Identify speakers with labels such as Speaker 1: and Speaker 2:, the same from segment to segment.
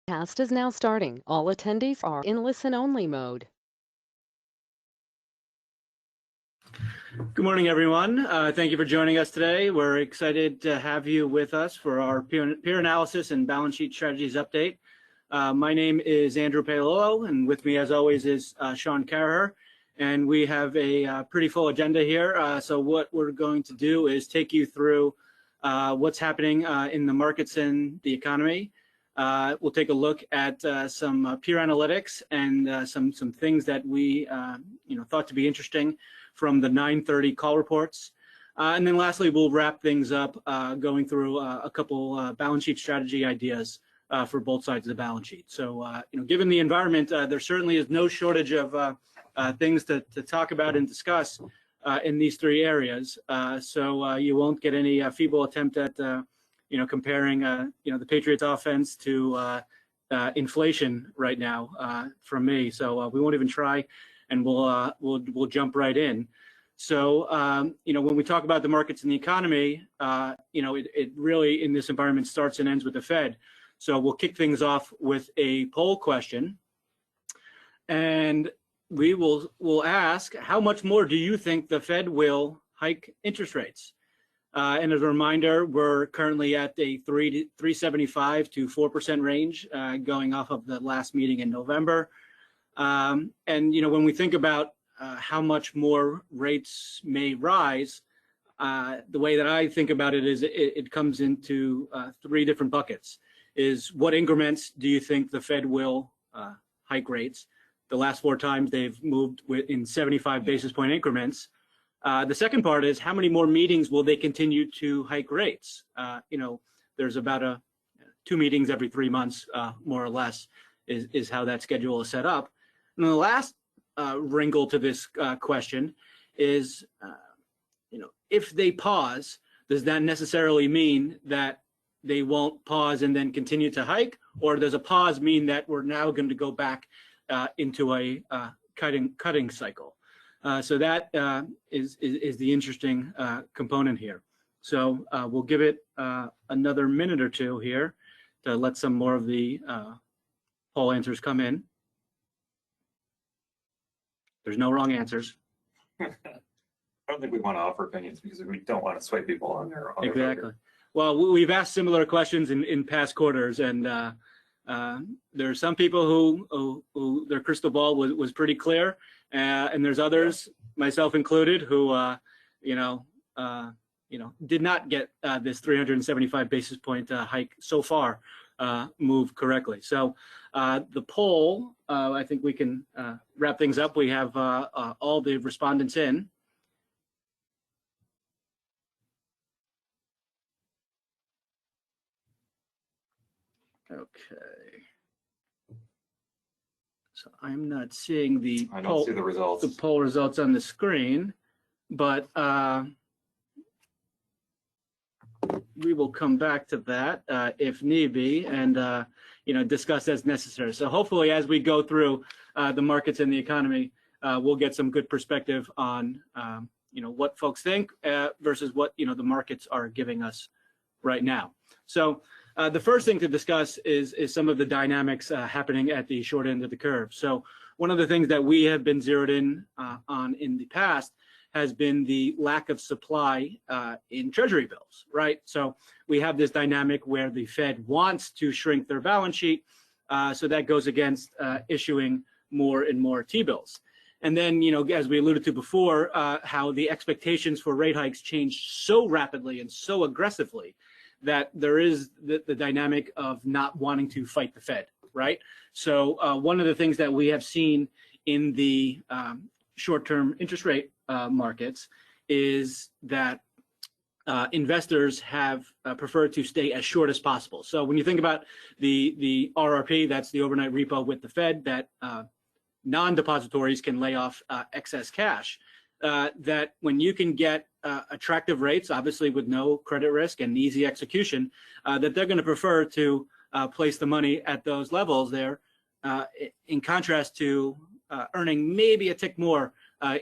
Speaker 1: Cast is now starting. All attendees are in listen-only mode.
Speaker 2: Good morning, everyone. Thank you for joining us today. We're excited to have you with us for our peer analysis and balance sheet strategies update. My name is Andrew Paolillo, and with me, as always, is Sean Carraher. And we have a pretty full agenda here. So what we're going to do is take you through what's happening in the markets and the economy. We'll take a look at some peer analytics and some things that we thought to be interesting from the 9:30 call reports. And then lastly, we'll wrap things up going through a couple balance sheet strategy ideas for both sides of the balance sheet. So, given the environment, there certainly is no shortage of things to talk about and discuss in these three areas. So you won't get any feeble attempt at comparing the Patriots offense to inflation right now from me. So we won't even try, and we'll jump right in. So when we talk about the markets and the economy, it really in this environment starts and ends with the Fed. So we'll kick things off with a poll question, and we'll ask, how much more do you think the Fed will hike interest rates? And as a reminder, we're currently at a 3.75 to 4% range, going off of the last meeting in November. And when we think about how much more rates may rise, the way that I think about it is it comes into three different buckets. Is what increments do you think the Fed will hike rates? The last four times they've moved in 75 basis point increments. The second part is how many more meetings will they continue to hike rates? There's about 2 meetings every 3 months, more or less, is how that schedule is set up. And the last wrinkle to this question is, if they pause, does that necessarily mean that they won't pause and then continue to hike, or does a pause mean that we're now going to go back into a cutting cycle? So that is the interesting component here. So we'll give it another minute or two here to let some more of the poll answers come in. There's no wrong answers.
Speaker 3: I don't think we want to offer opinions because we don't want to sway people on their
Speaker 2: Exactly. Well, we've asked similar questions in past quarters, and there are some people who their crystal ball was pretty clear, and there's others, myself included, who did not get this 375 basis point hike so far move correctly. So the poll, I think we can wrap things up. We have all the respondents in. Okay. So I'm not seeing the poll results on the screen, but we will come back to that if need be, and discuss as necessary. So hopefully, as we go through the markets and the economy, we'll get some good perspective on what folks think versus what the markets are giving us right now. So the first thing to discuss is some of the dynamics happening at the short end of the curve. So one of the things that we have been zeroed in on in the past has been the lack of supply in treasury bills, right? So we have this dynamic where the Fed wants to shrink their balance sheet, so that goes against issuing more and more T-bills. And then, as we alluded to before, how the expectations for rate hikes changed so rapidly and so aggressively that there is the dynamic of not wanting to fight the Fed, right? So one of the things that we have seen in the short-term interest rate markets is that investors have preferred to stay as short as possible. So when you think about the RRP, that's the overnight repo with the Fed, that non-depositories can lay off excess cash. That when you can get attractive rates, obviously with no credit risk and easy execution, that they're going to prefer to place the money at those levels there, in contrast to earning maybe a tick more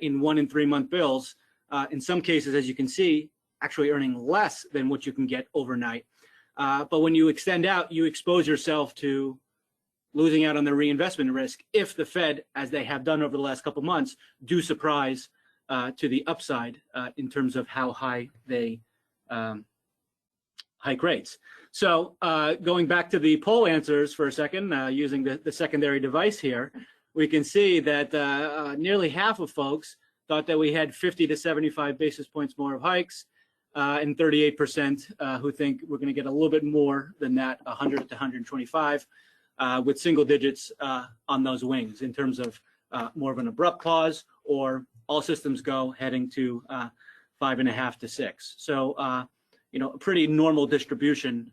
Speaker 2: in 1 and 3 month bills. In some cases, as you can see, actually earning less than what you can get overnight. But when you extend out, you expose yourself to losing out on the reinvestment risk if the Fed, as they have done over the last couple months, do surprise to the upside in terms of how high they hike rates. So going back to the poll answers for a second, using the secondary device here, we can see that nearly half of folks thought that we had 50 to 75 basis points more of hikes, and 38% who think we're going to get a little bit more than that, 100 to 125, with single digits on those wings in terms of more of an abrupt pause or all systems go heading to 5.5 to 6. So, a pretty normal distribution,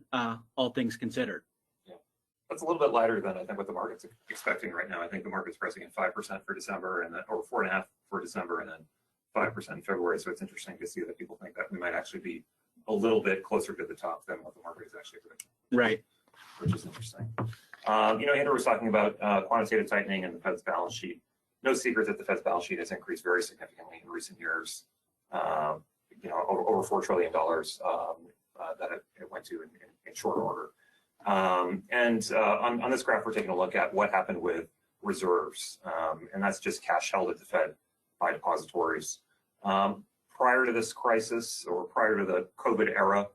Speaker 2: all things considered.
Speaker 3: Yeah, that's a little bit lighter than I think what the market's expecting right now. I think the market's pricing at 5% for December, and then or 4.5 for December, and then 5% in February. So it's interesting to see that people think that we might actually be a little bit closer to the top than what the market is actually predicting.
Speaker 2: Right.
Speaker 3: Which is interesting. Andrew was talking about quantitative tightening and the Fed's balance sheet. No secret that the Fed's balance sheet has increased very significantly in recent years. Over $4 trillion that it went to in short order. On this graph, we're taking a look at what happened with reserves, and that's just cash held at the Fed by depositories. Prior to this crisis, or prior to the COVID era,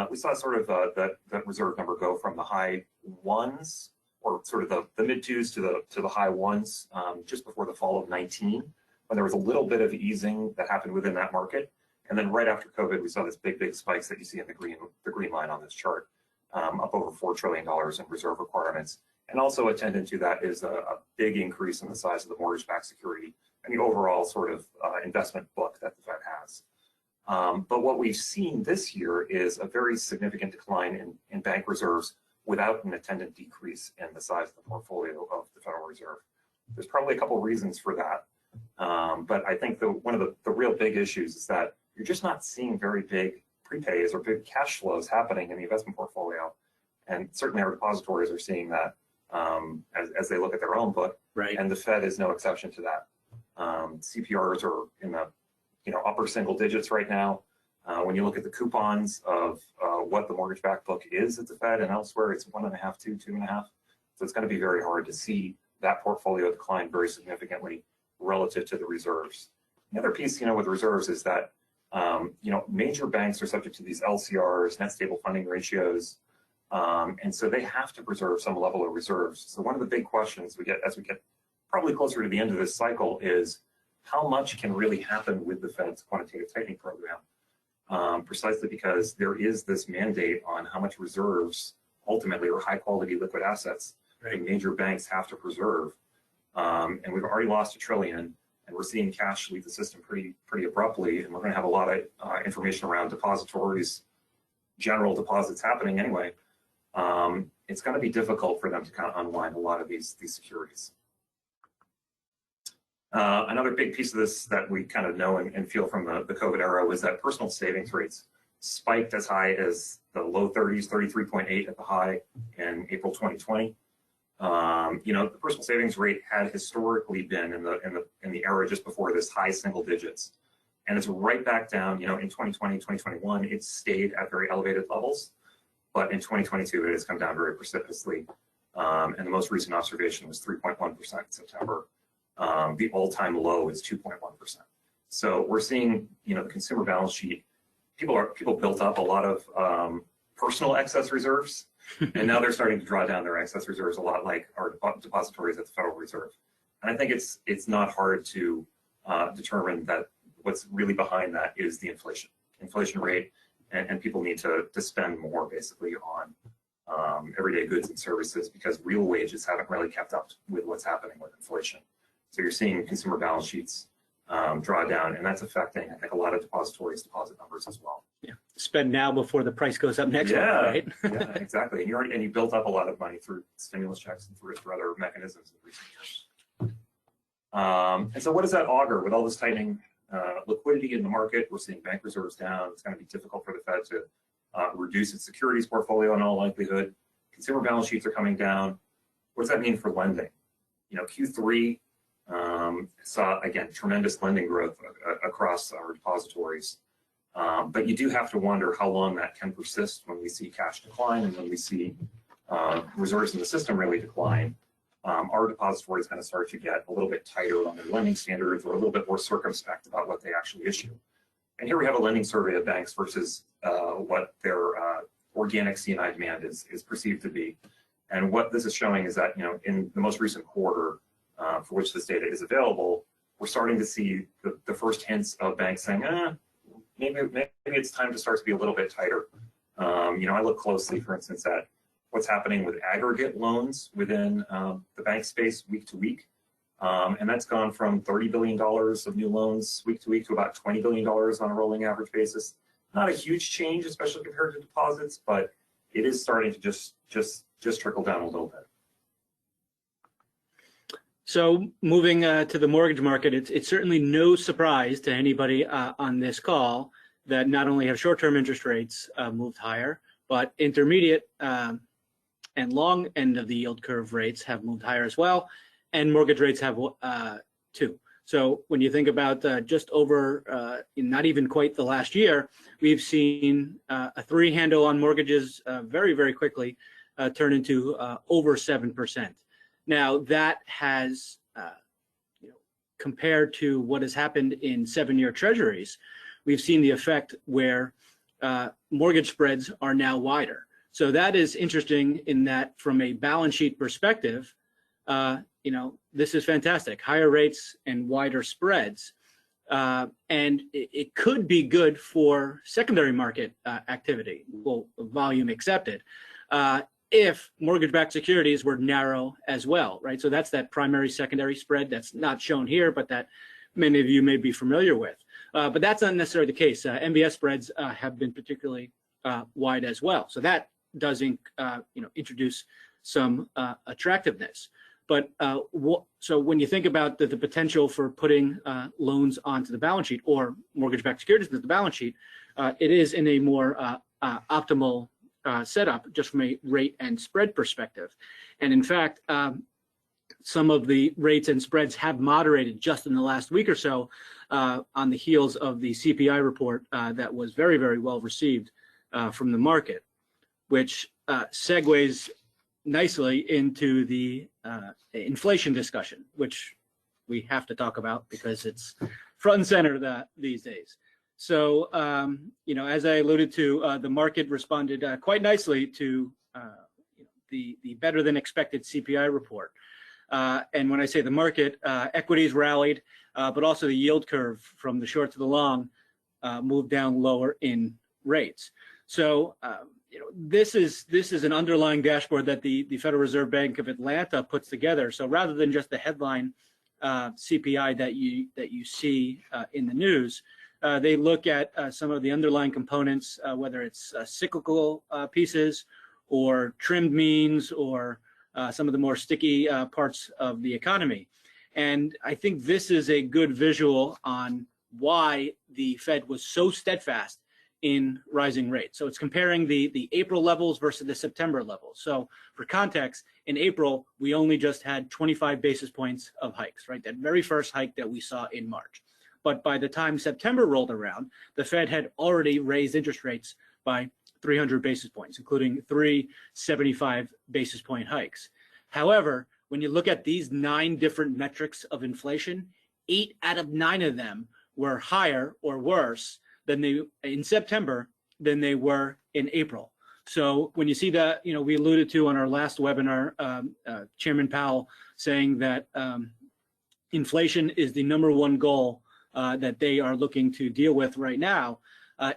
Speaker 3: we saw sort of that reserve number go from the high ones, or sort of the mid twos to the high ones, just before the fall of 19, when there was a little bit of easing that happened within that market. And then right after COVID, we saw this big spikes that you see in the green line on this chart, up over $4 trillion in reserve requirements. And also attendant to that is a big increase in the size of the mortgage-backed security and the overall sort of investment book that the Fed has. But what we've seen this year is a very significant decline in bank reserves without an attendant decrease in the size of the portfolio of the Federal Reserve. There's probably a couple of reasons for that. But I think one of the real big issues is that you're just not seeing very big prepays or big cash flows happening in the investment portfolio. And certainly our depositories are seeing that as they look at their own book.
Speaker 2: Right.
Speaker 3: And the Fed is no exception to that. CPRs are in the upper single digits right now. When you look at the coupons of what the mortgage-backed book is at the Fed and elsewhere, it's 1.5, 2.5. So it's going to be very hard to see that portfolio decline very significantly relative to the reserves. The other piece, with reserves is that major banks are subject to these LCRs, net stable funding ratios, and so they have to preserve some level of reserves. So one of the big questions we get as we get probably closer to the end of this cycle is how much can really happen with the Fed's quantitative tightening program, precisely because there is this mandate on how much reserves ultimately, or high quality liquid assets, right, major banks have to preserve. And we've already lost $1 trillion. And we're seeing cash leave the system pretty abruptly, and we're going to have a lot of information around depositories, general deposits happening anyway. It's going to be difficult for them to kind of unwind a lot of these securities. Another big piece of this that we kind of know and feel from the COVID era was that personal savings rates spiked as high as the low 30s, 33.8 at the high in April 2020. The personal savings rate had historically been in the era just before this high single digits, and it's right back down. In 2020, 2021, it stayed at very elevated levels, but in 2022, it has come down very precipitously. And the most recent observation was 3.1% in September. The all-time low is 2.1%. So we're seeing, the consumer balance sheet. People built up a lot of personal excess reserves. And now they're starting to draw down their excess reserves a lot like our depositories at the Federal Reserve. And I think it's not hard to determine that what's really behind that is the inflation rate, and people need to spend more basically on everyday goods and services because real wages haven't really kept up with what's happening with inflation. So you're seeing consumer balance sheets draw down, and that's affecting, I think, a lot of depositories' deposit numbers as well.
Speaker 2: Yeah, spend now before the price goes up next month, right?
Speaker 3: Yeah, exactly. And you built up a lot of money through stimulus checks and through other mechanisms in recent years. And so what does that augur with all this tightening liquidity in the market? We're seeing bank reserves down. It's going to be difficult for the Fed to reduce its securities portfolio in all likelihood. Consumer balance sheets are coming down. What does that mean for lending? Q3 saw, again, tremendous lending growth across our depositories. But you do have to wonder how long that can persist when we see cash decline and when we see reserves in the system really decline, our depository is going to start to get a little bit tighter on their lending standards or a little bit more circumspect about what they actually issue. And here we have a lending survey of banks versus what their organic C&I demand is perceived to be. And what this is showing is that, in the most recent quarter for which this data is available, we're starting to see the first hints of banks saying, maybe it's time to start to be a little bit tighter. I look closely, for instance, at what's happening with aggregate loans within the bank space week to week. And that's gone from $30 billion of new loans week to week to about $20 billion on a rolling average basis. Not a huge change, especially compared to deposits, but it is starting to just trickle down a little bit.
Speaker 2: So moving to the mortgage market, it's certainly no surprise to anybody on this call that not only have short-term interest rates moved higher, but intermediate and long end of the yield curve rates have moved higher as well, and mortgage rates have too. So when you think about just over, not even quite the last year, we've seen a 3 handle on mortgages very, very quickly turn into over 7%. Now that has, compared to what has happened in 7-year treasuries, we've seen the effect where mortgage spreads are now wider. So that is interesting in that from a balance sheet perspective, this is fantastic. Higher rates and wider spreads. And it could be good for secondary market activity, well, volume accepted, if mortgage-backed securities were narrow as well, right? So that's that primary secondary spread that's not shown here, but that many of you may be familiar with. But that's not necessarily the case. MBS spreads have been particularly wide as well. So that does introduce some attractiveness. But so when you think about the potential for putting loans onto the balance sheet or mortgage-backed securities into the balance sheet, it is in a more optimal setup just from a rate and spread perspective. And in fact, some of the rates and spreads have moderated just in the last week or so on the heels of the CPI report that was very, very well received from the market, which segues nicely into the inflation discussion, which we have to talk about because it's front and center these days. So, as I alluded to, the market responded quite nicely to the better than expected CPI report. And when I say the market, equities rallied, but also the yield curve from the short to the long moved down lower in rates. So, this is an underlying dashboard that the Federal Reserve Bank of Atlanta puts together. So rather than just the headline CPI that you see in the news, they look at some of the underlying components, whether it's cyclical pieces or trimmed means or some of the more sticky parts of the economy. And I think this is a good visual on why the Fed was so steadfast in rising rates. So it's comparing the April levels versus the September levels. So for context, in April, we only just had 25 basis points of hikes, right? That very first hike that we saw in March. But by the time September rolled around, the Fed had already raised interest rates by 300 basis points, including 3 75 basis point hikes. However, when you look at these 9 different metrics of inflation, 8 out of 9 of them were higher or worse than they in September than they were in April. So when you see that, we alluded to on our last webinar, Chairman Powell saying that inflation is the #1 goal that they are looking to deal with right now.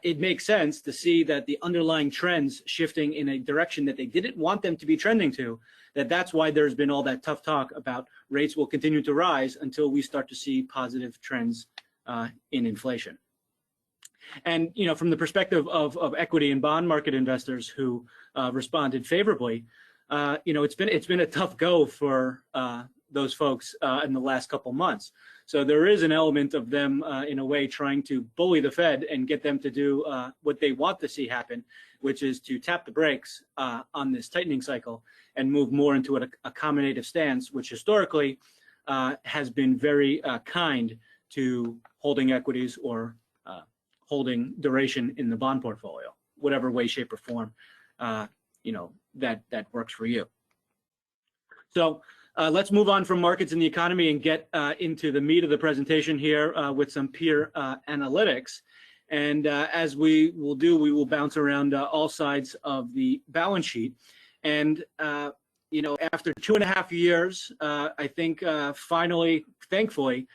Speaker 2: It makes sense to see that the underlying trends shifting in a direction that they didn't want them to be trending to, that's why there's been all that tough talk about rates will continue to rise until we start to see positive trends in inflation. And from the perspective of equity and bond market investors who responded favorably, it's been a tough go for those folks in the last couple months. So there is an element of them in a way trying to bully the Fed and get them to do what they want to see happen, which is to tap the brakes on this tightening cycle and move more into an accommodative stance, which historically has been very kind to holding equities or holding duration in the bond portfolio, whatever way, shape, or form, that works for you. So let's move on from markets and the economy and get into the meat of the presentation here with some peer analytics. And as we will do, we will bounce around all sides of the balance sheet. And after 2.5 years, I think finally, thankfully,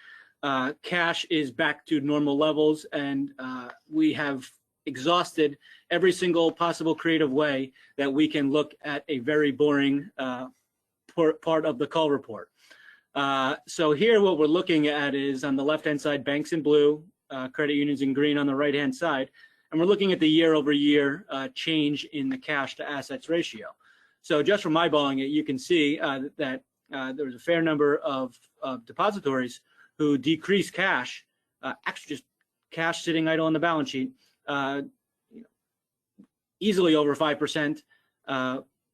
Speaker 2: cash is back to normal levels, and we have exhausted every single possible creative way that we can look at a very boring part of the call report. So here what we're looking at is on the left-hand side, banks in blue, credit unions in green on the right-hand side, and we're looking at the year-over-year change in the cash to assets ratio. So just from eyeballing it, you can see that there was a fair number of depositories who decreased cash, actually just cash sitting idle on the balance sheet, easily over 5%,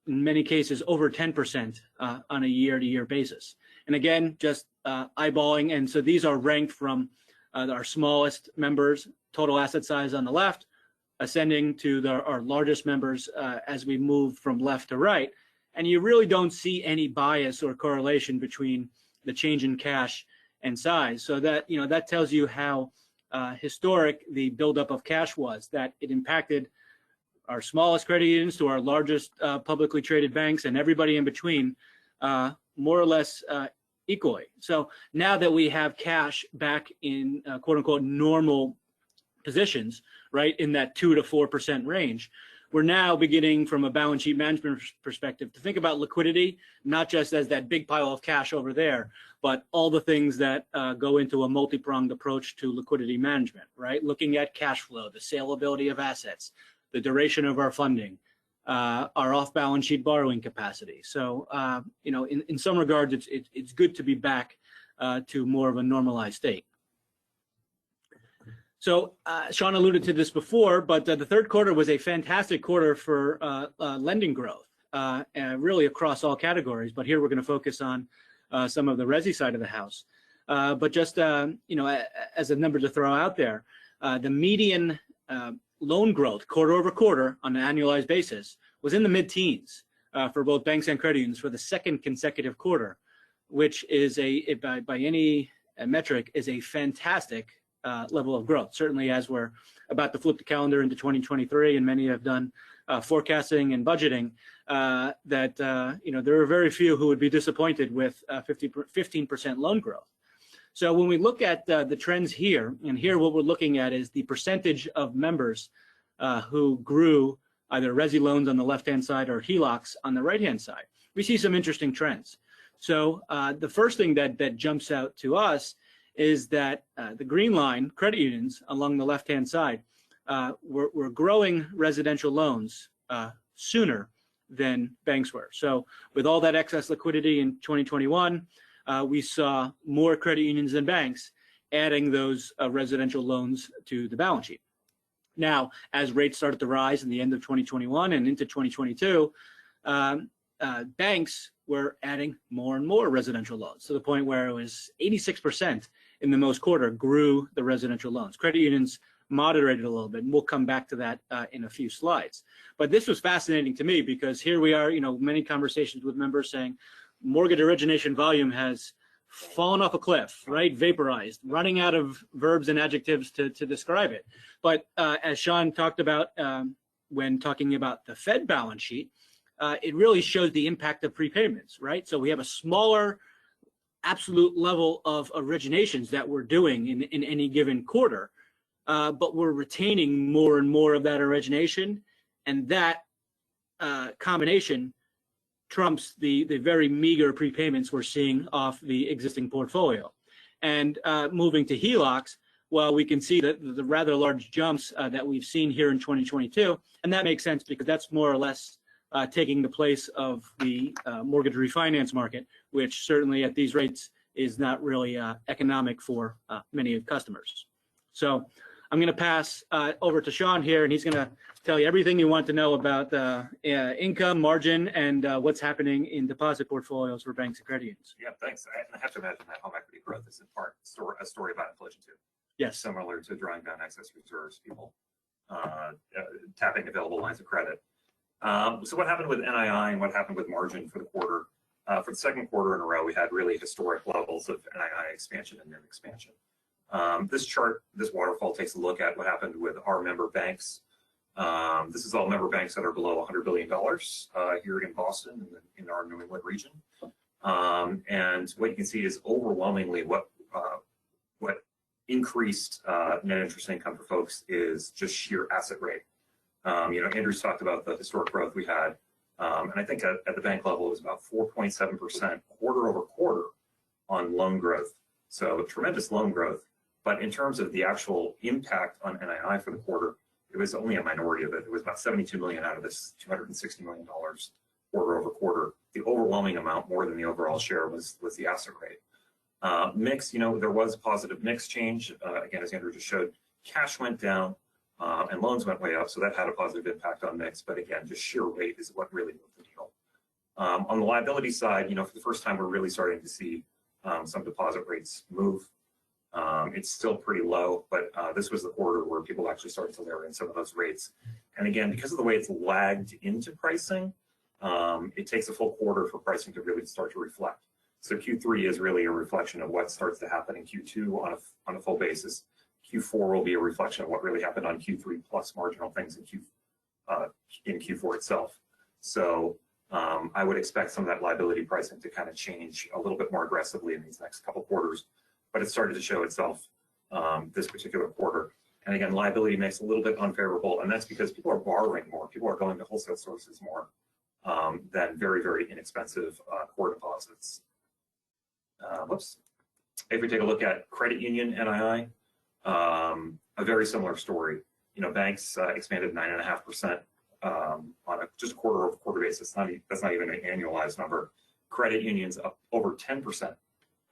Speaker 2: in many cases over 10% on a year-to-year basis. And again, just eyeballing, and so these are ranked from our smallest members, total asset size on the left, ascending to our largest members as we move from left to right. And you really don't see any bias or correlation between the change in cash and size. So that, that tells you how historic the buildup of cash was, that it impacted our smallest credit unions to our largest publicly traded banks and everybody in between more or less equally. So now that we have cash back in quote unquote normal positions, right, in that 2 to 4% range, we're now beginning from a balance sheet management perspective to think about liquidity, not just as that big pile of cash over there, but all the things that go into a multi-pronged approach to liquidity management, right? Looking at cash flow, the saleability of assets, the duration of our funding, our off-balance sheet borrowing capacity. So, in some regards, it's good to be back to more of a normalized state. So Sean alluded to this before, but the third quarter was a fantastic quarter for lending growth, really across all categories. But here we're going to focus on some of the resi side of the house. But just as a number to throw out there, the median loan growth quarter over quarter on an annualized basis was in the mid-teens for both banks and credit unions for the second consecutive quarter, which is by any metric is a fantastic level of growth. Certainly, as we're about to flip the calendar into 2023, and many have done forecasting and budgeting, that there are very few who would be disappointed with 15% loan growth. So when we look at the trends here, and here what we're looking at is the percentage of members who grew either resi loans on the left-hand side or HELOCs on the right-hand side, we see some interesting trends. So the first thing that jumps out to us is that the green line, credit unions along the left-hand side, were growing residential loans sooner than banks were. So with all that excess liquidity in 2021, we saw more credit unions than banks adding those residential loans to the balance sheet. Now, as rates started to rise in the end of 2021 and into 2022, banks were adding more and more residential loans to the point where it was 86% in the most quarter grew the residential loans. Credit unions moderated a little bit, and we'll come back to that in a few slides. But this was fascinating to me because here we are, many conversations with members saying mortgage origination volume has fallen off a cliff, right? Vaporized, running out of verbs and adjectives to describe it. But as Sean talked about when talking about the Fed balance sheet, it really shows the impact of prepayments, right? So we have a smaller absolute level of originations that we're doing in any given quarter, but we're retaining more and more of that origination, and that combination trumps the very meager prepayments we're seeing off the existing portfolio. And moving to HELOCs, well, we can see that the rather large jumps that we've seen here in 2022, and that makes sense because that's more or less taking the place of the mortgage refinance market, which certainly at these rates is not really economic for many customers. So I'm going to pass over to Sean here, and he's going to tell you everything you want to know about income, margin, and what's happening in deposit portfolios for banks and credit unions.
Speaker 3: Yeah, thanks. I have to imagine that home equity growth is in part a story about inflation too.
Speaker 2: Yes.
Speaker 3: Similar to drawing down excess reserves, people tapping available lines of credit. So what happened with NII and what happened with margin for the quarter? For the second quarter in a row, we had really historic levels of NII expansion and NIM expansion. This chart, this waterfall takes a look at what happened with our member banks. This is all member banks that are below $100 billion here in Boston, in our New England region. And what you can see is overwhelmingly what increased net interest income for folks is just sheer asset rate. Andrew's talked about the historic growth we had. And I think at the bank level, it was about 4.7% quarter over quarter on loan growth. So tremendous loan growth. But in terms of the actual impact on NII for the quarter, it was only a minority of it. It was about $72 million out of this $260 million quarter over quarter. The overwhelming amount, more than the overall share, was the asset rate. Mix, there was a positive mix change. Again, as Andrew just showed, cash went down and loans went way up, so that had a positive impact on mix. But again, just sheer rate is what really moved the needle. On the liability side, for the first time, we're really starting to see some deposit rates move. It's still pretty low, but this was the quarter where people actually started to layer in some of those rates. And again, because of the way it's lagged into pricing, it takes a full quarter for pricing to really start to reflect. So Q3 is really a reflection of what starts to happen in Q2 on a full basis. Q4 will be a reflection of what really happened on Q3 plus marginal things in Q4 itself. So I would expect some of that liability pricing to kind of change a little bit more aggressively in these next couple quarters. But it started to show itself this particular quarter. And again, liability makes a little bit unfavorable, and that's because people are borrowing more. People are going to wholesale sources more than very, very inexpensive core deposits. Whoops. If we take a look at credit union NII, a very similar story. Banks expanded 9.5% on just quarter-over-quarter basis. That's not even an annualized number. Credit unions up over 10%.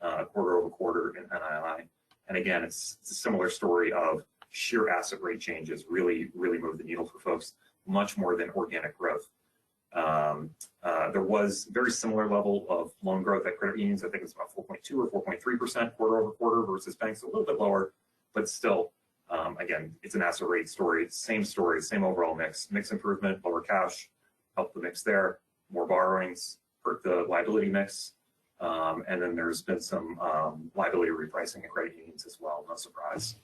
Speaker 3: Quarter-over-quarter in NII. And again, it's a similar story of sheer asset rate changes really, really move the needle for folks, much more than organic growth. There was a very similar level of loan growth at credit unions. I think it was about 4.2 or 4.3% quarter-over-quarter versus banks a little bit lower, but still, again, it's an asset rate story, same overall mix improvement, lower cash, help the mix there, more borrowings, hurt the liability mix. And then there's been some liability repricing at credit unions as well, no surprise.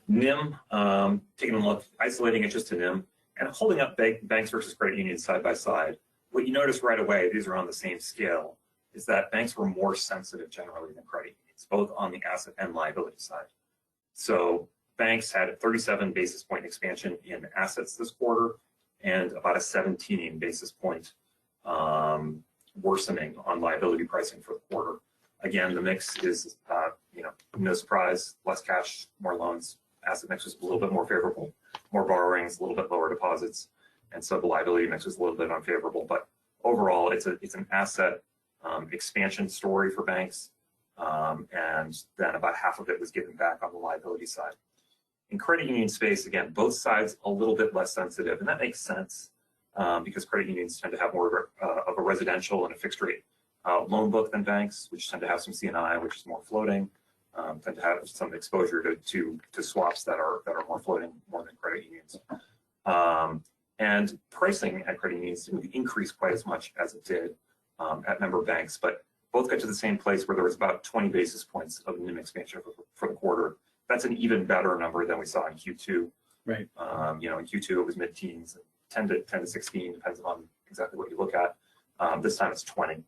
Speaker 3: NIM, taking a look, isolating it just to NIM, and holding up banks versus credit unions side by side. What you notice right away, these are on the same scale, is that banks were more sensitive generally than credit unions, both on the asset and liability side. So banks had a 37 basis point expansion in assets this quarter and about a 17 basis point worsening on liability pricing for the quarter. Again, the mix is, no surprise, less cash, more loans. Asset mix was a little bit more favorable, more borrowings, a little bit lower deposits, and so the liability mix was a little bit unfavorable. But overall, it's an asset expansion story for banks, and then about half of it was given back on the liability side. In credit union space, again, both sides a little bit less sensitive, and that makes sense. Because credit unions tend to have more of a residential and a fixed rate loan book than banks, which tend to have some C&I, which is more floating, tend to have some exposure to swaps that are more floating more than credit unions. And pricing at credit unions didn't increase quite as much as it did at member banks, but both got to the same place where there was about 20 basis points of NIM expansion for the quarter. That's an even better number than we saw in Q2.
Speaker 2: Right.
Speaker 3: In Q2 it was mid-teens. 10 to 16, depends on exactly what you look at. This time it's 20,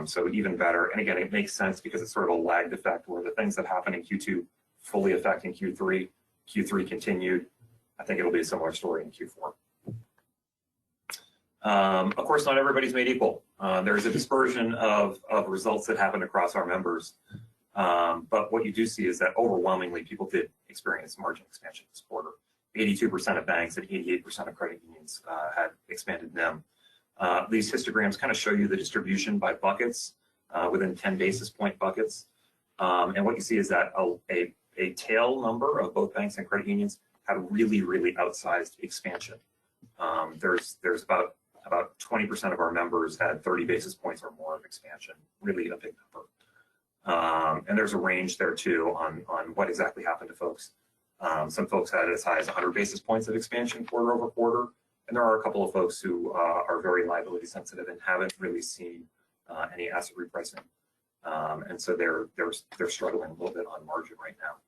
Speaker 3: so even better. And again, it makes sense because it's sort of a lagged effect where the things that happen in Q2 fully affect in Q3. Q3 continued. I think it'll be a similar story in Q4. Of course, not everybody's made equal. There's a dispersion of results that happen across our members. But what you do see is that overwhelmingly people did experience margin expansion this quarter. 82% of banks and 88% of credit unions had expanded NIM. These histograms kind of show you the distribution by buckets within 10 basis point buckets. And what you see is that a tail number of both banks and credit unions had really, really outsized expansion. There's about 20% of our members had 30 basis points or more of expansion, really a big number. And there's a range there too on what exactly happened to folks. Some folks had as high as 100 basis points of expansion quarter over quarter, And there are a couple of folks who are very liability sensitive and haven't really seen any asset repricing. And so they're struggling a little bit on margin right now.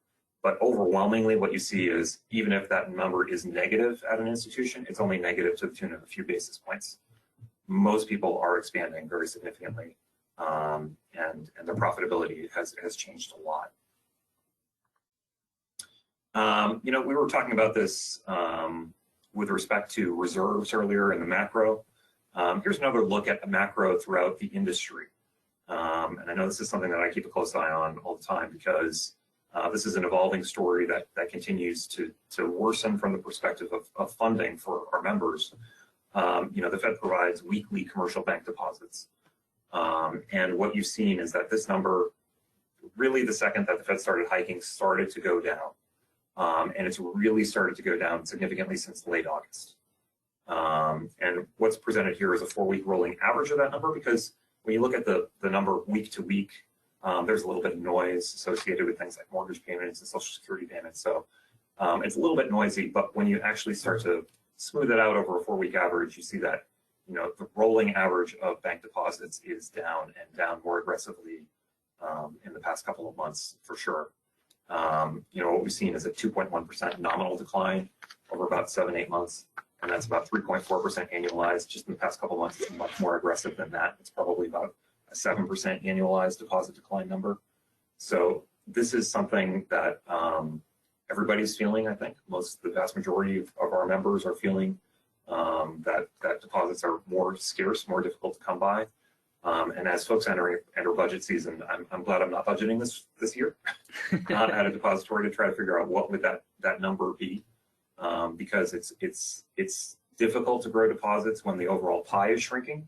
Speaker 3: But overwhelmingly, what you see is even if that number is negative at an institution, it's only negative to the tune of a few basis points. Most people are expanding very significantly, and their profitability has changed a lot. We were talking about this with respect to reserves earlier in the macro. Here's another look at the macro throughout the industry. And I know this is something that I keep a close eye on all the time because this is an evolving story that continues to worsen from the perspective of funding for our members. The Fed provides weekly commercial bank deposits. And what you've seen is that this number, really the second that the Fed started hiking, started to go down. And it's really started to go down significantly since late August. And what's presented here is a 4-week rolling average of that number, because when you look at the number week to week, there's a little bit of noise associated with things like mortgage payments and Social Security payments. So it's a little bit noisy, but when you actually start to smooth it out over a 4-week average, you see that the rolling average of bank deposits is down and down more aggressively in the past couple of months for sure. What we've seen is a 2.1% nominal decline over about 7-8 months, and that's about 3.4% annualized. Just in the past couple of months, it's much more aggressive than that. It's probably about a 7% annualized deposit decline number. So this is something that everybody's feeling, I think. The vast majority of our members are feeling that deposits are more scarce, more difficult to come by. And as folks enter budget season, I'm glad I'm not budgeting this year, not at a depository to try to figure out what would that number be, because it's difficult to grow deposits when the overall pie is shrinking,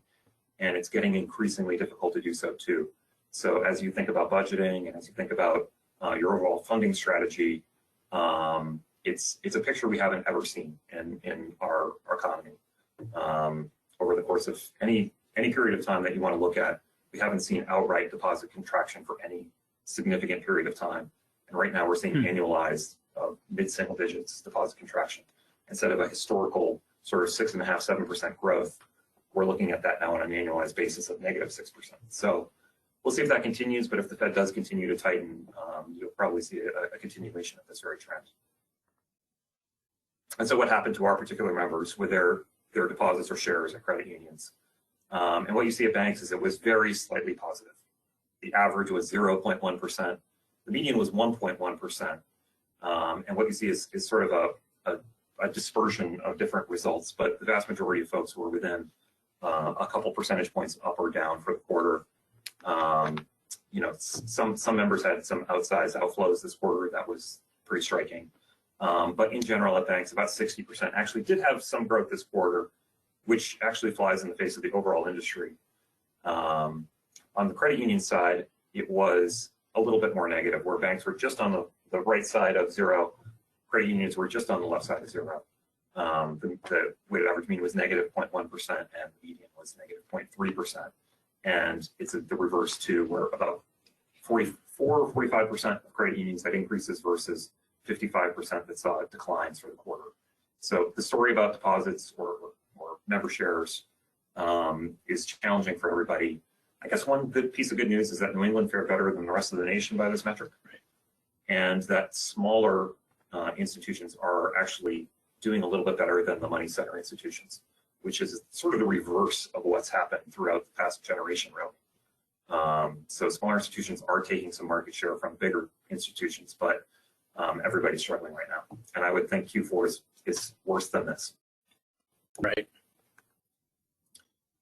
Speaker 3: and it's getting increasingly difficult to do so too. So as you think about budgeting and as you think about your overall funding strategy, it's a picture we haven't ever seen in our economy. Over the course of any period of time that you want to look at, we haven't seen outright deposit contraction for any significant period of time. And right now we're seeing annualized mid-single digits deposit contraction. Instead of a historical sort of 6.5–7% growth, we're looking at that now on an annualized basis of -6%. So we'll see if that continues, but if the Fed does continue to tighten, you'll probably see a continuation of this very trend. And so what happened to our particular members with their deposits or shares at credit unions? And what you see at banks is it was very slightly positive. The average was 0.1%. The median was 1.1%. And what you see is sort of a dispersion of different results, but the vast majority of folks were within a couple percentage points up or down for the quarter. Some members had some outsized outflows this quarter. That was pretty striking. But in general at banks, about 60% actually did have some growth this quarter, which actually flies in the face of the overall industry. On the credit union side, it was a little bit more negative, where banks were just on the right side of zero. Credit unions were just on the left side of zero. The weighted average mean was -0.1%, and the median was -0.3%. And it's the reverse too, where about 44 or 45% of credit unions had increases versus 55% that saw declines for the quarter. So the story about deposits or member shares is challenging for everybody. I guess one good piece of good news is that New England fared better than the rest of the nation by this metric, and that smaller institutions are actually doing a little bit better than the money center institutions, which is sort of the reverse of what's happened throughout the past generation, really. So smaller institutions are taking some market share from bigger institutions, but everybody's struggling right now. And I would think Q4 is worse than this.
Speaker 2: Right.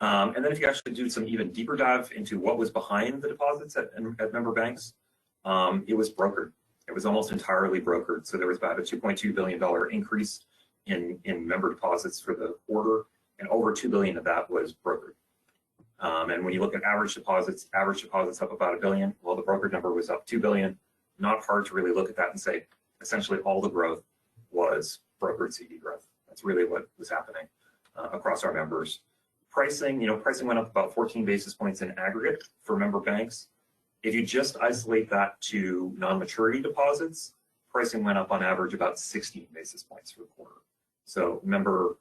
Speaker 3: And then if you actually do some even deeper dive into what was behind the deposits at member banks, it was brokered. It was almost entirely brokered. So there was about a $2.2 billion increase in member deposits for the quarter, and over $2 billion of that was brokered. And when you look at average deposits up about $1 billion. Well, the brokered number was up $2 billion. Not hard to really look at that and say, essentially all the growth was brokered CD growth. That's really what was happening across our members. Pricing went up about 14 basis points in aggregate for member banks. If you just isolate that to non-maturity deposits, pricing went up on average about 16 basis points for the quarter. So member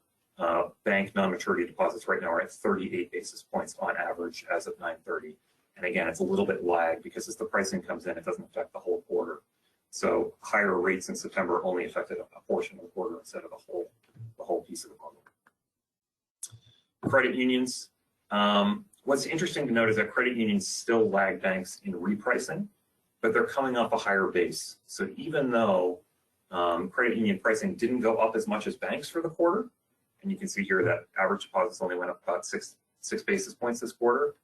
Speaker 3: bank non-maturity deposits right now are at 38 basis points on average as of 9/30. And again, it's a little bit lagged because as the pricing comes in, it doesn't affect the whole quarter. So higher rates in September only affected a portion of the quarter instead of the whole piece of the bundle. Credit unions. What's interesting to note is that credit unions still lag banks in repricing, but they're coming off a higher base. So even though credit union pricing didn't go up as much as banks for the quarter, and you can see here that average deposits only went up about six basis points this quarter.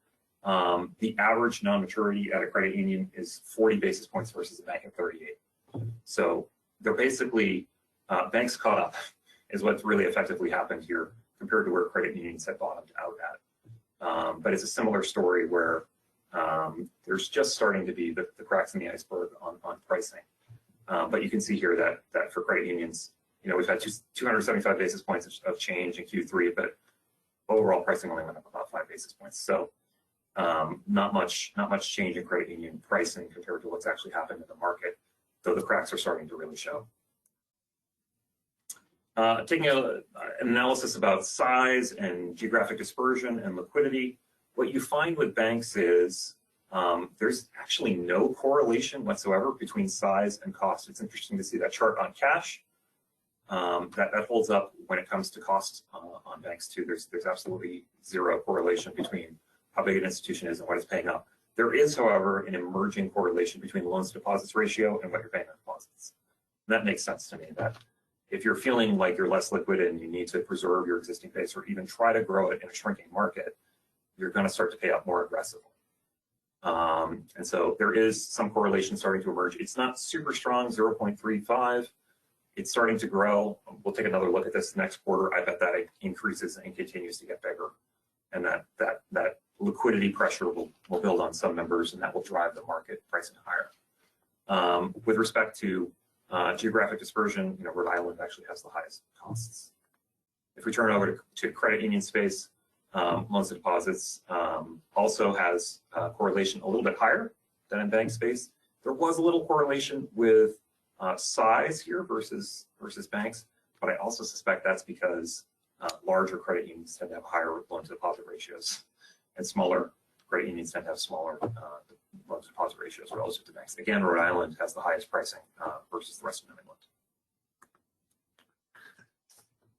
Speaker 3: The average non-maturity at a credit union is 40 basis points versus a bank at 38. So they're basically, banks caught up is what's really effectively happened here compared to where credit unions had bottomed out at. But it's a similar story where there's just starting to be the cracks in the iceberg on pricing. But you can see here that for credit unions, we've had 275 basis points of change in Q3, but overall pricing only went up about 5 basis points. So not much change in credit union pricing compared to what's actually happened in the market, though the cracks are starting to really show. Taking an analysis about size and geographic dispersion and liquidity, what you find with banks is there's actually no correlation whatsoever between size and cost. It's interesting to see that chart on cash. That holds up when it comes to costs on banks too. There's absolutely zero correlation between how big an institution is and what it's paying up. There is, however, an emerging correlation between loans to deposits ratio and what you're paying on deposits. And that makes sense to me, that if you're feeling like you're less liquid and you need to preserve your existing base or even try to grow it in a shrinking market, you're going to start to pay up more aggressively. And so there is some correlation starting to emerge. It's not super strong, 0.35. It's starting to grow. We'll take another look at this next quarter. I bet that it increases and continues to get bigger. And that liquidity pressure will build on some members, and that will drive the market pricing higher. With respect to geographic dispersion, Rhode Island actually has the highest costs. If we turn over to credit union space, loans to deposits also has correlation a little bit higher than in bank space. There was a little correlation with size here versus banks, but I also suspect that's because larger credit unions tend to have higher loan to deposit ratios, and smaller credit unions tend to have smaller loan to deposit ratios relative to banks. Again, Rhode Island has the highest pricing versus the rest of New England.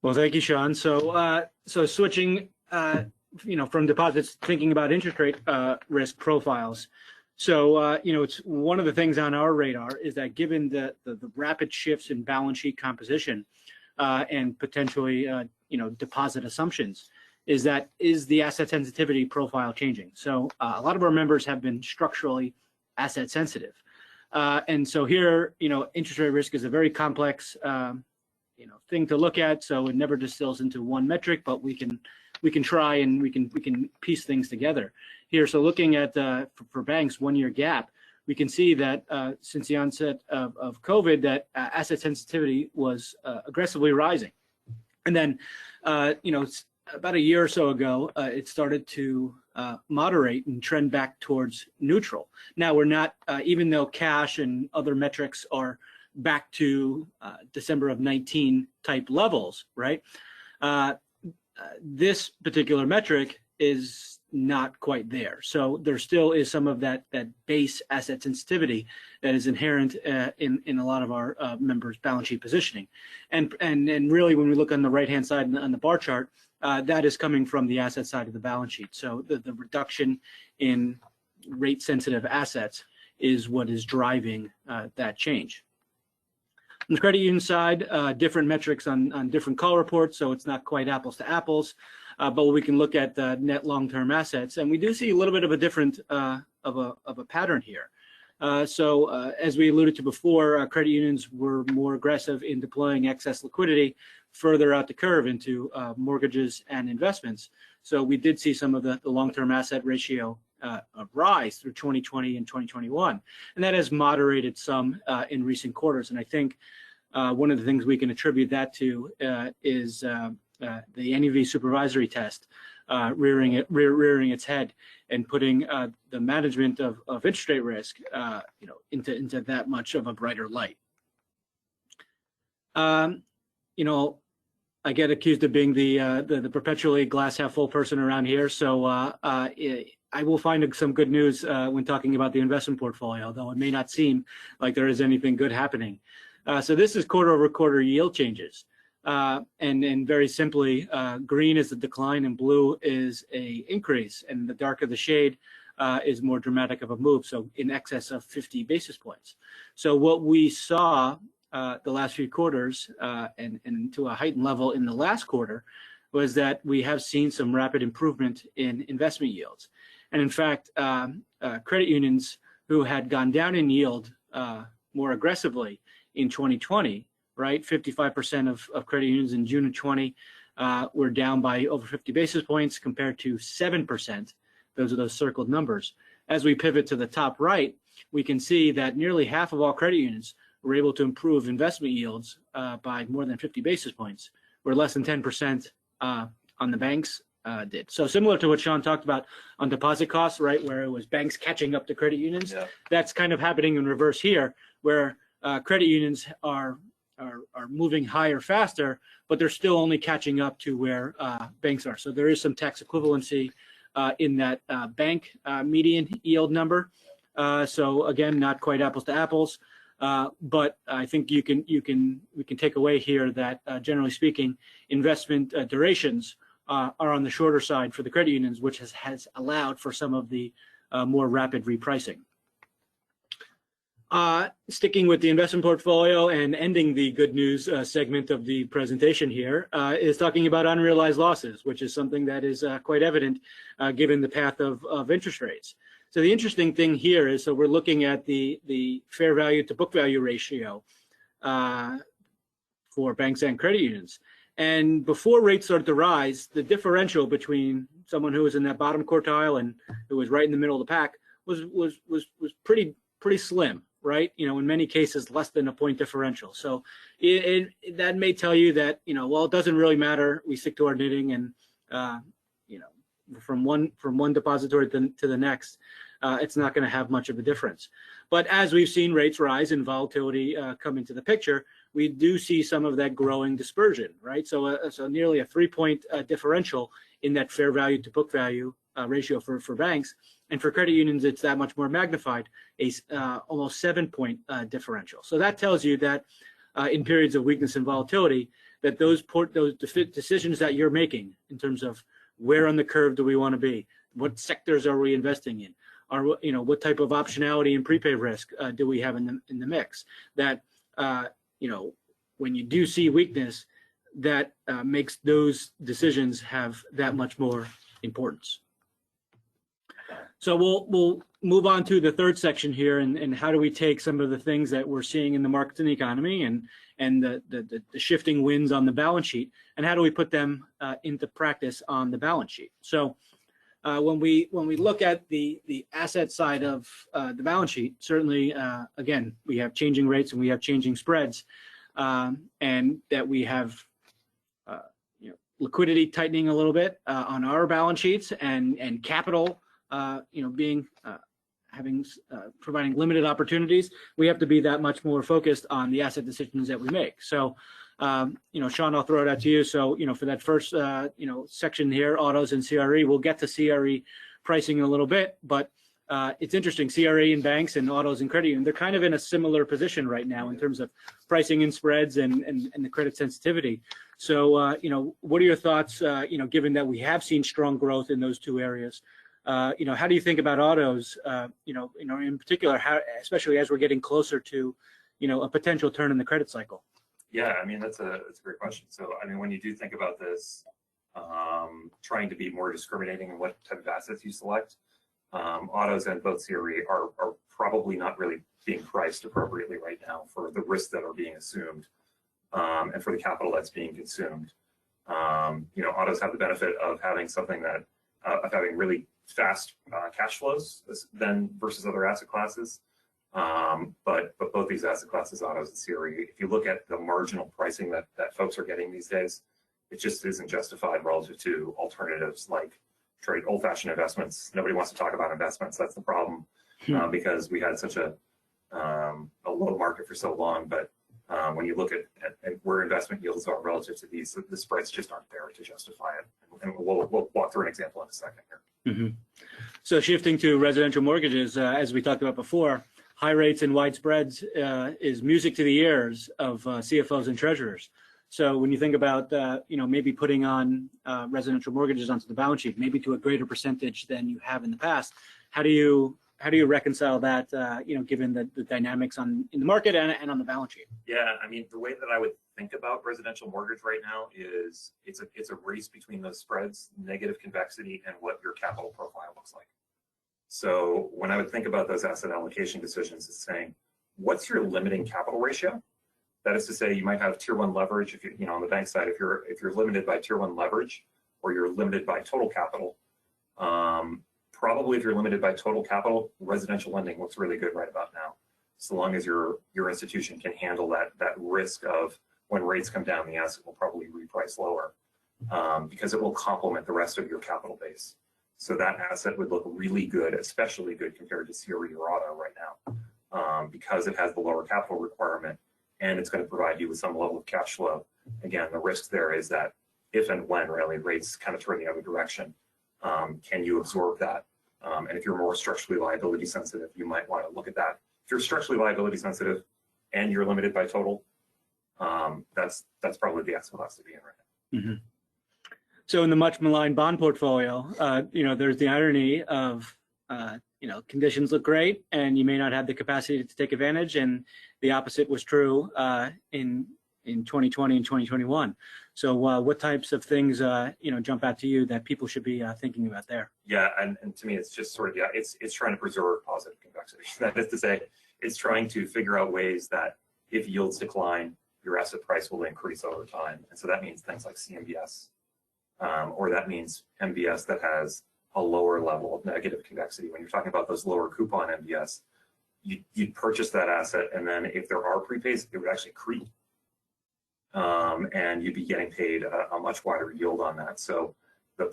Speaker 2: Well, thank you, Sean. So switching, from deposits, thinking about interest rate risk profiles. So, it's one of the things on our radar is that given the rapid shifts in balance sheet composition and potentially, deposit assumptions, is the asset sensitivity profile changing? So a lot of our members have been structurally asset sensitive. And so here, interest rate risk is a very complex, thing to look at. So it never distills into one metric, but we can try and we can piece things together here. So looking at for banks 1 year gap, we can see that since the onset of COVID, that asset sensitivity was aggressively rising, and then about a year or so ago, it started to moderate and trend back towards neutral. Now we're not, even though cash and other metrics are back to December of 19 type levels, right? This particular metric is not quite there. So there still is some of that base asset sensitivity that is inherent in a lot of our members' balance sheet positioning. And really, when we look on the right-hand side on the bar chart, that is coming from the asset side of the balance sheet. So the reduction in rate-sensitive assets is what is driving that change. On the credit union side, different metrics on different call reports, so it's not quite apples to apples, but we can look at the net long-term assets, and we do see a little bit of a different of a pattern here. So as we alluded to before, credit unions were more aggressive in deploying excess liquidity further out the curve into mortgages and investments. So we did see some of the long-term asset ratio rise through 2020 and 2021, and that has moderated some in recent quarters. And I think one of the things we can attribute that to is the NEV supervisory test rearing its head and putting the management of interest rate risk into that much of a brighter light. I get accused of being the perpetually glass half full person around here. So I will find some good news when talking about the investment portfolio, though it may not seem like there is anything good happening. So this is quarter over quarter yield changes. And very simply, green is the decline and blue is a increase, and the darker the shade is more dramatic of a move, so in excess of 50 basis points. So what we saw the last few quarters and to a heightened level in the last quarter was that we have seen some rapid improvement in investment yields. And in fact, credit unions who had gone down in yield more aggressively in 2020, right? 55% of credit unions in June of 20 were down by over 50 basis points compared to 7%. Those are those circled numbers. As we pivot to the top right, we can see that nearly half of all credit unions were able to improve investment yields by more than 50 basis points, where less than 10% on the banks did. So similar to what Sean talked about on deposit costs, right, where it was banks catching up to credit unions. Yeah. That's kind of happening in reverse here, where credit unions are moving higher faster, but they're still only catching up to where banks are. So there is some tax equivalency in that bank median yield number. So again, not quite apples to apples, but I think we can take away here that generally speaking, investment durations are on the shorter side for the credit unions, which has allowed for some of the more rapid repricing. Sticking with the investment portfolio and ending the good news segment of the presentation here is talking about unrealized losses, which is something that is quite evident given the path of interest rates. So the interesting thing here is, so we're looking at the fair value to book value ratio for banks and credit unions. And before rates started to rise, the differential between someone who was in that bottom quartile and who was right in the middle of the pack was pretty slim. Right, in many cases less than a point differential. So that may tell you that well, it doesn't really matter. We stick to our knitting, and from one depository to the next, it's not going to have much of a difference. But as we've seen rates rise and volatility come into the picture, we do see some of that growing dispersion. Right, so nearly a 3-point differential in that fair value to book value ratio for banks. And for credit unions, it's that much more magnified, almost 7-point differential. So that tells you that in periods of weakness and volatility, that those decisions that you're making in terms of where on the curve do we want to be, what sectors are we investing in, what type of optionality and prepay risk do we have in the mix, that when you do see weakness, that makes those decisions have that much more importance. So we'll move on to the third section here, and how do we take some of the things that we're seeing in the markets and the economy and the shifting winds on the balance sheet, and how do we put them into practice on the balance sheet. So when we look at the asset side of the balance sheet, certainly again we have changing rates and we have changing spreads, and that we have liquidity tightening a little bit on our balance sheets, and capital providing limited opportunities. We have to be that much more focused on the asset decisions that we make. So, Sean, I'll throw it out to you. So, for that first, section here, autos and CRE, we'll get to CRE pricing in a little bit, but it's interesting. CRE and banks and autos and credit union, they're kind of in a similar position right now in terms of pricing and spreads and the credit sensitivity. So, what are your thoughts, given that we have seen strong growth in those two areas? How do you think about autos, in particular, especially as we're getting closer to, a potential turn in the credit cycle?
Speaker 3: Yeah, I mean, that's a great question. So, I mean, when you do think about this, trying to be more discriminating in what type of assets you select, autos and both CRE are probably not really being priced appropriately right now for the risks that are being assumed, and for the capital that's being consumed. Autos have the benefit of having something that, of having really fast cash flows than versus other asset classes. But both these asset classes, autos and CRE, if you look at the marginal pricing that folks are getting these days, it just isn't justified relative to alternatives like trade, old-fashioned investments. Nobody wants to talk about investments. That's the problem, because we had such a low market for so long. But When you look at where investment yields are relative to these, the spreads just aren't there to justify it. And we'll walk through an example in a second here.
Speaker 2: Mm-hmm. So shifting to residential mortgages, as we talked about before, high rates and wide spreads is music to the ears of CFOs and treasurers. So when you think about, maybe putting on residential mortgages onto the balance sheet, maybe to a greater percentage than you have in the past, how do you reconcile that, given the dynamics in the market and on the balance sheet?
Speaker 3: Yeah, I mean, the way that I would think about residential mortgage right now is it's a race between those spreads, negative convexity, and what your capital profile looks like. So when I would think about those asset allocation decisions, it's saying, what's your limiting capital ratio? That is to say, you might have tier one leverage if you on the bank side, if you're limited by tier one leverage, or you're limited by total capital. Probably if you're limited by total capital, residential lending looks really good right about now, so long as your institution can handle that risk of when rates come down, the asset will probably reprice lower, because it will complement the rest of your capital base. So that asset would look really good, especially good compared to CRE or auto right now, because it has the lower capital requirement and it's going to provide you with some level of cash flow. Again, the risk there is that if and when really rates kind of turn the other direction, can you absorb that? And if you're more structurally liability sensitive, you might want to look at that. If you're structurally liability sensitive and you're limited by total, that's probably the asset class to be in right now.
Speaker 2: Mm-hmm. So in the much maligned bond portfolio, there's the irony of, conditions look great and you may not have the capacity to take advantage, and the opposite was true in 2020 and 2021. So what types of things, jump out to you that people should be thinking about there?
Speaker 3: Yeah, and to me, it's just sort of, it's trying to preserve positive convexity. That is to say, it's trying to figure out ways that if yields decline, your asset price will increase over time. And so that means things like CMBS, or that means MBS that has a lower level of negative convexity. When you're talking about those lower coupon MBS, you'd purchase that asset, and then if there are prepays, it would actually accrete. And you'd be getting paid a much wider yield on that. So the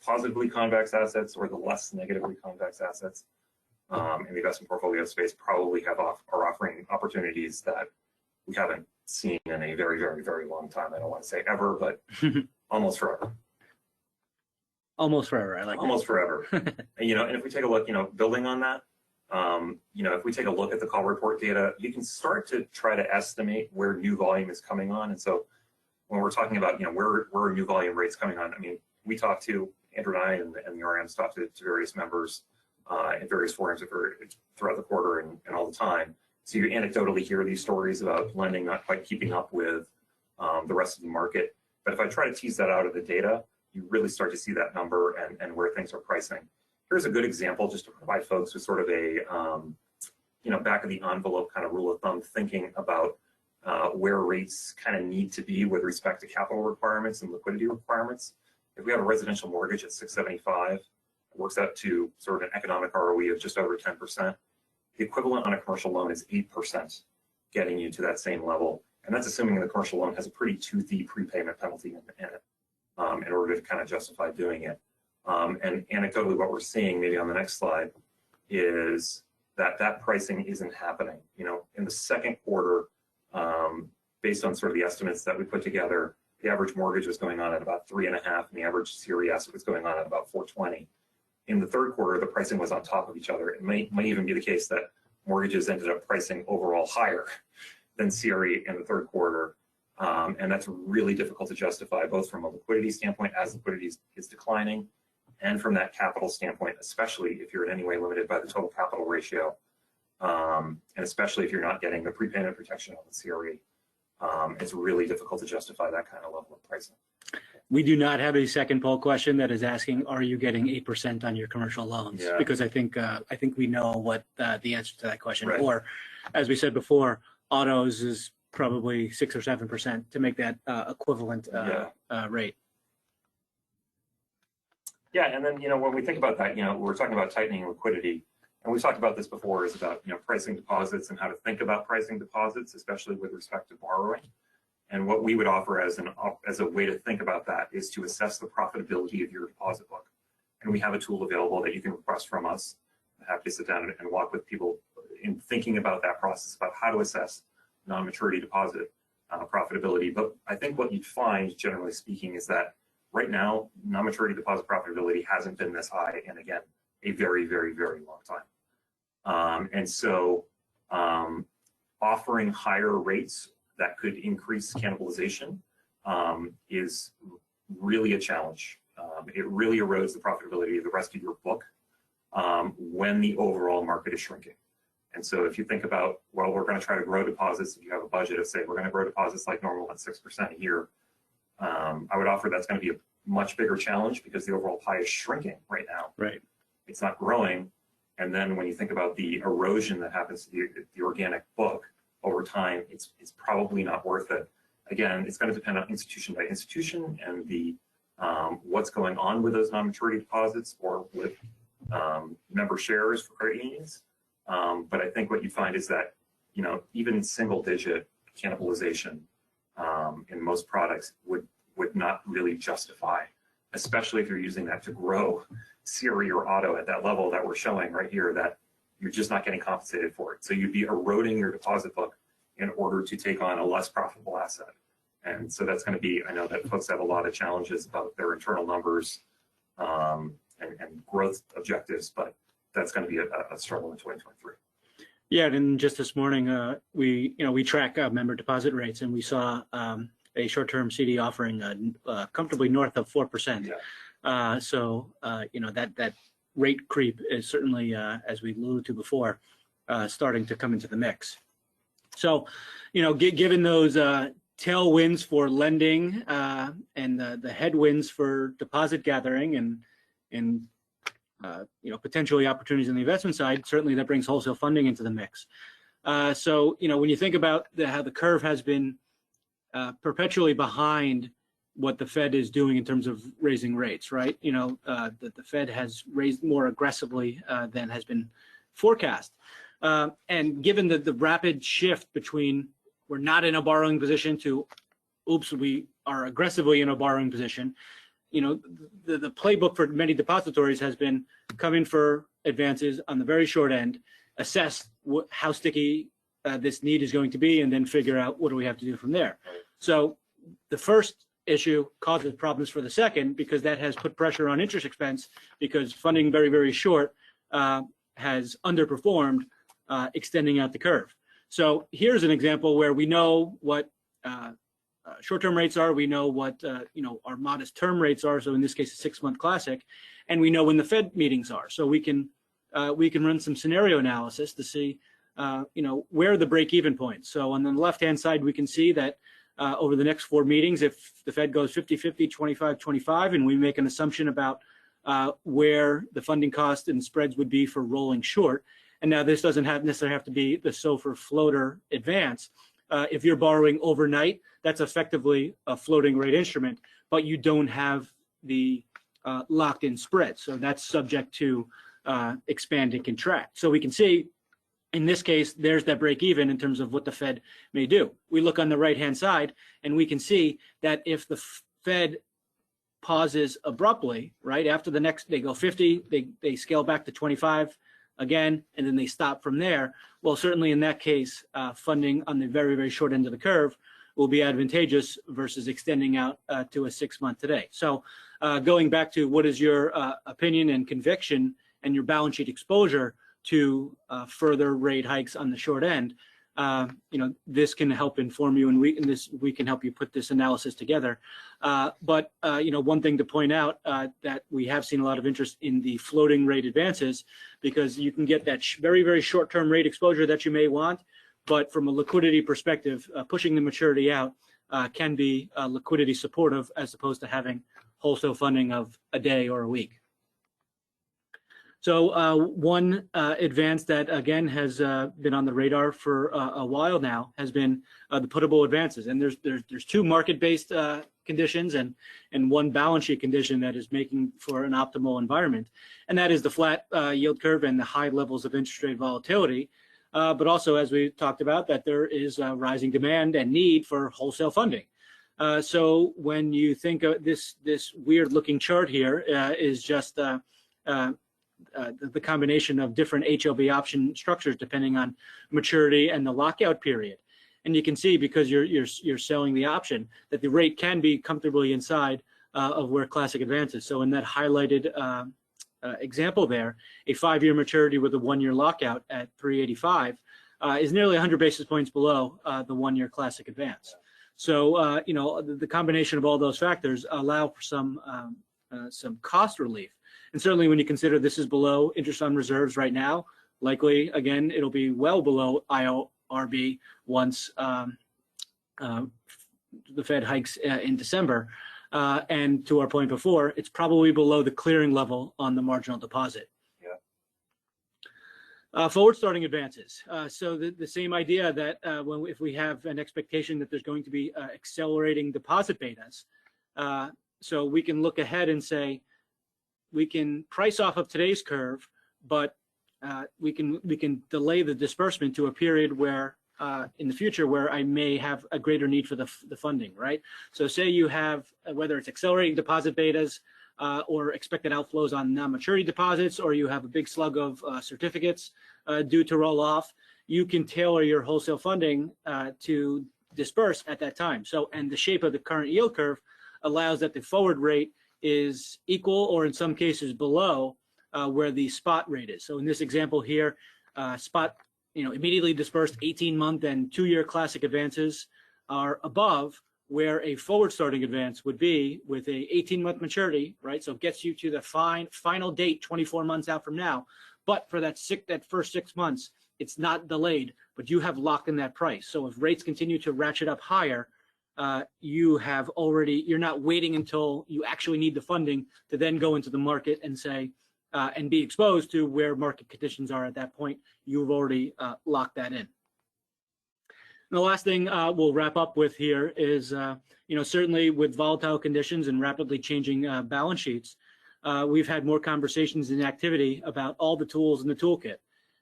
Speaker 3: positively convex assets or the less negatively convex assets in the investment portfolio space probably are offering opportunities that we haven't seen in a very, very, very long time. I don't want to say ever, but almost forever.
Speaker 2: Almost forever. I like
Speaker 3: almost
Speaker 2: that.
Speaker 3: Forever. And if we take a look, building on that, if we take a look at the call report data, you can start to try to estimate where new volume is coming on. And so when we're talking about, where are new volume rates coming on, I mean, we talk to, Andrew and I and the RMs talk to various members in various forums throughout the quarter and all the time. So you anecdotally hear these stories about lending not quite keeping up with the rest of the market. But if I try to tease that out of the data, you really start to see that number and where things are pricing. Here's a good example just to provide folks with sort of a, back of the envelope kind of rule of thumb thinking about where rates kind of need to be with respect to capital requirements and liquidity requirements. If we have a residential mortgage at 675, it works out to sort of an economic ROE of just over 10%. The equivalent on a commercial loan is 8%, getting you to that same level. And that's assuming the commercial loan has a pretty toothy prepayment penalty in it in order to kind of justify doing it. And anecdotally, what we're seeing maybe on the next slide is that pricing isn't happening. In the second quarter, based on sort of the estimates that we put together, the average mortgage was going on at about 3.5, and the average CRE asset was going on at about 420. In the third quarter, the pricing was on top of each other. It might even be the case that mortgages ended up pricing overall higher than CRE in the third quarter. And that's really difficult to justify, both from a liquidity standpoint as liquidity is declining, and from that capital standpoint, especially if you're in any way limited by the total capital ratio, and especially if you're not getting the prepayment protection on the CRE. It's really difficult to justify that kind of level of pricing.
Speaker 2: We do not have a second poll question that is asking, are you getting 8% on your commercial loans?
Speaker 3: Yeah.
Speaker 2: Because I think we know what the answer to that question.
Speaker 3: Right.
Speaker 2: Or, as we said before, autos is probably 6 or 7% to make that equivalent rate.
Speaker 3: Yeah, and then when we think about that, we're talking about tightening liquidity, and we've talked about this before, is about pricing deposits and how to think about pricing deposits, especially with respect to borrowing. And what we would offer as a way to think about that is to assess the profitability of your deposit book. And we have a tool available that you can request from us. I'm happy to sit down and walk with people in thinking about that process, about how to assess non-maturity deposit profitability. But I think what you'd find, generally speaking, is that right now, non-maturity deposit profitability hasn't been this high in, again, a very, very, very long time. And so offering higher rates that could increase cannibalization is really a challenge. It really erodes the profitability of the rest of your book when the overall market is shrinking. And so if you think about, well, we're going to try to grow deposits, if you have a budget of, say, we're going to grow deposits like normal at 6% a year, I would offer that's going to be a much bigger challenge because the overall pie is shrinking right now.
Speaker 2: Right.
Speaker 3: It's not growing. And then when you think about the erosion that happens to the organic book over time, it's probably not worth it. Again, it's going to depend on institution by institution and the what's going on with those non-maturity deposits or with member shares for credit unions. But I think what you find is that, you know, even single-digit cannibalization in most products would not really justify, especially if you're using that to grow CRE or auto at that level that we're showing right here, that you're just not getting compensated for it. So you'd be eroding your deposit book in order to take on a less profitable asset. And so that's going to be, I know that folks have a lot of challenges about their internal numbers and growth objectives, but that's going to be a struggle in 2023.
Speaker 2: Yeah, and just this morning, we track member deposit rates, and we saw a short-term CD offering comfortably north of 4%. Yeah. So that rate creep is certainly, as we alluded to before, starting to come into the mix. So, given those tailwinds for lending and the headwinds for deposit gathering and potentially opportunities on the investment side, certainly that brings wholesale funding into the mix. So, when you think about how the curve has been perpetually behind what the Fed is doing in terms of raising rates, right? The Fed has raised more aggressively than has been forecast. And given the rapid shift between we're not in a borrowing position to, oops, we are aggressively in a borrowing position, the playbook for many depositories has been come in for advances on the very short end, assess how sticky this need is going to be, and then figure out what do we have to do from there. So the first issue causes problems for the second because that has put pressure on interest expense because funding very, very short has underperformed, extending out the curve. So here's an example where we know what short-term rates are, we know what our modest term rates are, so in this case a 6-month classic, and we know when the Fed meetings are. So we can run some scenario analysis to see where are the break-even points. So on the left-hand side we can see that over the next 4 meetings, if the Fed goes 50-50, 25-25, and we make an assumption about where the funding cost and spreads would be for rolling short, and now this doesn't necessarily have to be the SOFR floater advance. If you're borrowing overnight, that's effectively a floating rate instrument, but you don't have the locked-in spread. So that's subject to expand and contract. So we can see, in this case, there's that break even in terms of what the Fed may do. We look on the right-hand side, and we can see that if the Fed pauses abruptly, right, after the next, they go 50, they scale back to 25 again, and then they stop from there. Well, certainly in that case, funding on the very, very short end of the curve will be advantageous versus extending out to a 6-month today. So going back to what is your opinion and conviction and your balance sheet exposure to further rate hikes on the short end, this can help inform you, and we can help you put this analysis together. But one thing to point out that we have seen a lot of interest in the floating rate advances because you can get that very, very short-term rate exposure that you may want, but from a liquidity perspective, pushing the maturity out can be liquidity supportive as opposed to having wholesale funding of a day or a week. So one advance that, again, has been on the radar for a while now has been the puttable advances. And there's 2 market-based conditions and one balance sheet condition that is making for an optimal environment. And that is the flat yield curve and the high levels of interest rate volatility. But also, as we talked about, that there is rising demand and need for wholesale funding. So when you think of this weird-looking chart here is just the combination of different HLB option structures depending on maturity and the lockout period. And you can see, because you're selling the option, that the rate can be comfortably inside of where classic advances. So in that highlighted example there, a 5-year maturity with a 1-year lockout at 385 is nearly 100 basis points below the 1-year classic advance. So the combination of all those factors allow for some cost relief. And certainly when you consider this is below interest on reserves right now, likely again it'll be well below IORB once the Fed hikes in December. And to our point before, it's probably below the clearing level on the marginal deposit. Forward starting advances. So the same idea that if we have an expectation that there's going to be accelerating deposit betas, so we can look ahead and say, we can price off of today's curve, but we can delay the disbursement to a period where in the future where I may have a greater need for the funding, right? So say you have, whether it's accelerating deposit betas or expected outflows on non-maturity deposits, or you have a big slug of certificates due to roll off, you can tailor your wholesale funding to disperse at that time. So, and the shape of the current yield curve allows that the forward rate is equal, or in some cases below, where the spot rate is. So in this example here, spot immediately dispersed 18-month and 2-year classic advances are above where a forward starting advance would be with a 18-month maturity, right? So it gets you to the final date 24 months out from now. But for that first 6 months, it's not delayed, but you have locked in that price. So if rates continue to ratchet up higher, you're not waiting until you actually need the funding to then go into the market and say, and be exposed to where market conditions are at that point. You've already locked that in. And the last thing we'll wrap up with here is, certainly with volatile conditions and rapidly changing balance sheets, we've had more conversations and activity about all the tools in the toolkit.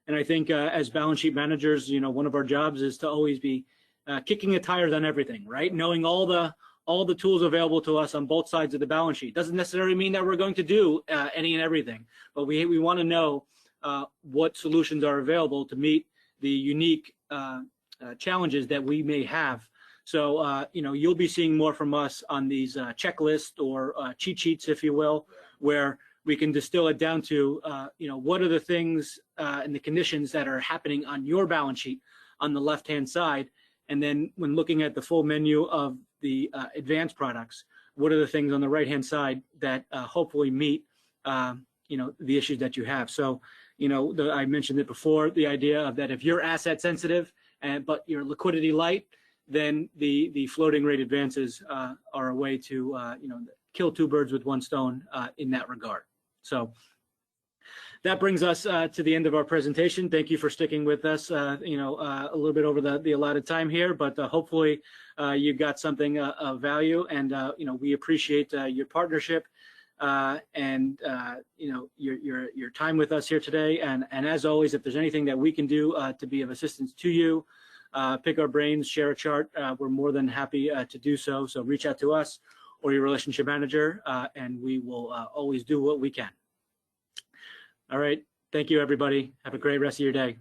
Speaker 2: And I think as balance sheet managers, one of our jobs is to always be kicking a tire on everything, right? Knowing all the tools available to us on both sides of the balance sheet. Doesn't necessarily mean that we're going to do any and everything, but we want to know what solutions are available to meet the unique challenges that we may have. So, you'll be seeing more from us on these checklists or cheat sheets, if you will, where we can distill it down to, what are the things and the conditions that are happening on your balance sheet on the left-hand side. And then when looking at the full menu of the advanced products, what are the things on the right-hand side that hopefully meet, the issues that you have. So, I mentioned it before, the idea of that if you're asset sensitive but you're liquidity light, then the floating rate advances are a way to, kill 2 birds with 1 stone in that regard. So that brings us to the end of our presentation. Thank you for sticking with us, a little bit over the allotted time here, but hopefully you got something of value, and, we appreciate your partnership and, your time with us here today. And as always, if there's anything that we can do to be of assistance to you, pick our brains, share a chart, we're more than happy to do so. So reach out to us or your relationship manager, and we will always do what we can. All right. Thank you, everybody. Have a great rest of your day.